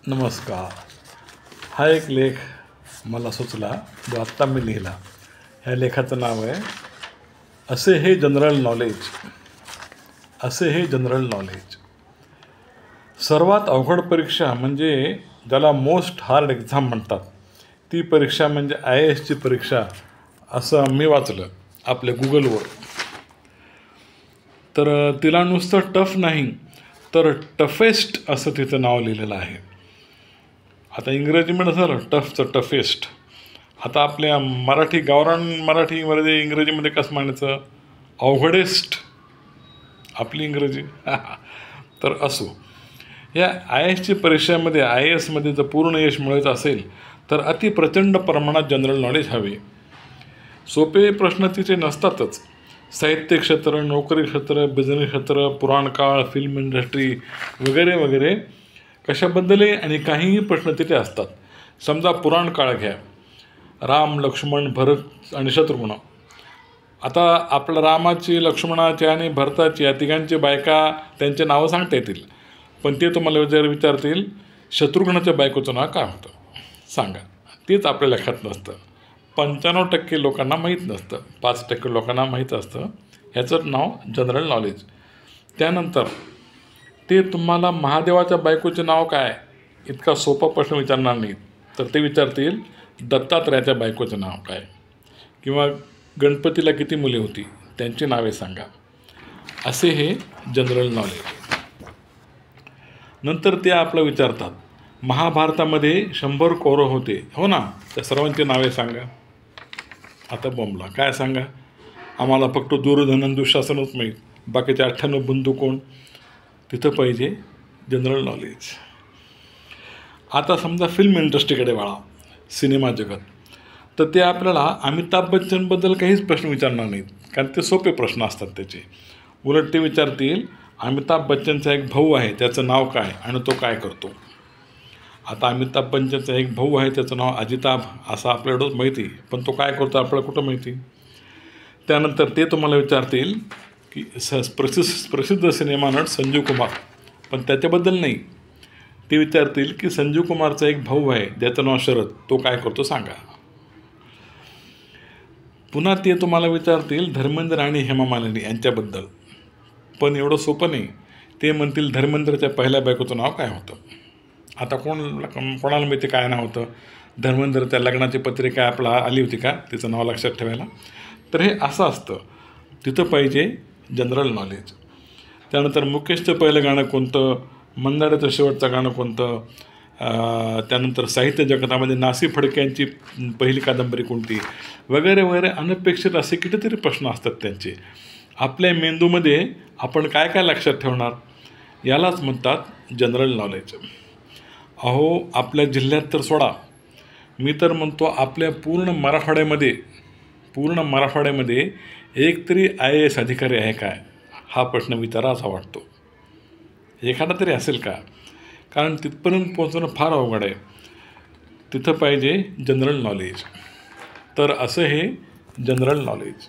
नमस्कार. हा एक लेख मला सुचला जो आत्ता मी लिहिला. ह्या लेखाचं नाव आहे असे हे जनरल नॉलेज. असे हे जनरल नॉलेज. सर्वात अवघड परीक्षा म्हणजे ज्याला मोस्ट हार्ड एक्झाम म्हणतात ती परीक्षा म्हणजे IASची परीक्षा असं मी वाचलं आपल्या गुगलवर. तर तिला नुसतं टफ नाही तर टफेस्ट असं तिचं नाव लिहिलेलं आहे. आता इंग्रजीमध्ये झालं टफचं टफेस्ट. आता आपल्या मराठी गावरान मराठीमध्ये इंग्रजीमध्ये कसं म्हणायचं, अवघडेस्ट आपली इंग्रजी. तर असो, या IASची परीक्षेमध्ये IASमध्ये जर पूर्ण यश मिळवायचं असेल तर अति प्रचंड प्रमाणात जनरल नॉलेज हवे. सोपे प्रश्न तिचे नसतातच. साहित्य क्षेत्र, नोकरी क्षेत्र, बिझनेस क्षेत्र, पुराणकाळ, फिल्म इंडस्ट्री वगैरे वगैरे कशाबद्दलही आणि काहीही प्रश्न तिथे असतात. समजा पुराणकाळ घ्या, राम, लक्ष्मण, भरत आणि शत्रुघ्न. आता आपल्या रामाची, लक्ष्मणाची आणि भरताची या तिघांची बायका त्यांचे नावं सांगता येतील, पण ते तुम्हाला जर विचारतील शत्रुघ्नाच्या बायकोचं नाव काय होतं सांगा, तेच आपल्या लक्षात नसतं. 95% लोकांना माहीत नसतं, 5% लोकांना माहीत असतं. ह्याचं नाव जनरल नॉलेज. त्यानंतर ते तुम्हाला महादेवाच्या बायकोचे नाव काय इतका सोपा प्रश्न विचारणार नाहीत, तर ते विचारतील दत्तात्रयाच्या बायकोचं नाव काय, किंवा गणपतीला किती मुले होती त्यांची नावे सांगा. असे हे जनरल नॉलेज. नंतर ते आपलं विचारतात महाभारतामध्ये 100 कौरव होते, हो ना, त्या सर्वांची नावे सांगा. आता बोंबला काय सांगा, आम्हाला फक्त दुर्योधन दुःशासनच माहीत, बाकीचे 98 बंधू कोण. तिथं पाहिजे जनरल नॉलेज. आता समजा फिल्म इंडस्ट्रीकडे वळा, सिनेमा जगत, तर ते आपल्याला अमिताभ बच्चनबद्दल काहीच प्रश्न विचारणार नाहीत, कारण ते सोपे प्रश्न असतात त्याचे. उलट ते विचारतील अमिताभ बच्चनचा एक भाऊ आहे त्याचं नाव काय आणि तो काय करतो. आता अमिताभ बच्चनचा एक भाऊ आहे त्याचं नाव अजिताभ असं आपल्याकडंच माहिती, पण तो काय करतो आपल्याला कुठं माहिती. त्यानंतर ते तुम्हाला विचारतील की प्रसिद्ध सिनेमा नट संजीव कुमार, पण त्याच्याबद्दल नाही. ते विचारतील की संजीव कुमारचा एक भाऊ आहे ज्याचं नाव शरद, तो काय करतो सांगा. पुन्हा ते तुम्हाला विचारतील धर्मेंद्र आणि हेमा मालिनी यांच्याबद्दल, पण एवढं सोपं नाही. ते म्हणतील धर्मेंद्रच्या पहिल्या बायकोचं नाव काय होतं. आता कोणाला माहिती काय नाव होतं. धर्मेंद्रच्या लग्नाची पत्रिका आपला आली होती का तिचं नाव लक्षात ठेवायला. तर हे असं असतं. तिथं पाहिजे जनरल नॉलेज. त्यानंतर मुकेशचं पहिलं गाणं कोणतं, मंदाराचं शेवटचं गाणं कोणतं, त्यानंतर साहित्य जगतामध्ये नासी फडके यांची पहिली कादंबरी कोणती, वगैरे वगैरे अनपेक्षित असे कितीतरी प्रश्न असतात त्यांचे. आपल्या मेंदूमध्ये आपण काय काय लक्षात ठेवणार, यालाच म्हणतात जनरल नॉलेज. अहो, आपल्या जिल्ह्यात तर सोडा, मी तर म्हणतो आपल्या पूर्ण मराठवाड्यामध्ये एक तरी IAS अधिकारी आहे काय, हा प्रश्न विचारा असा वाटतो. एखादा तरी असेल का, कारण तिथपर्यंत पोहोचणं फार अवघड आहे. तिथं पाहिजे जनरल नॉलेज. तर असं हे जनरल नॉलेज.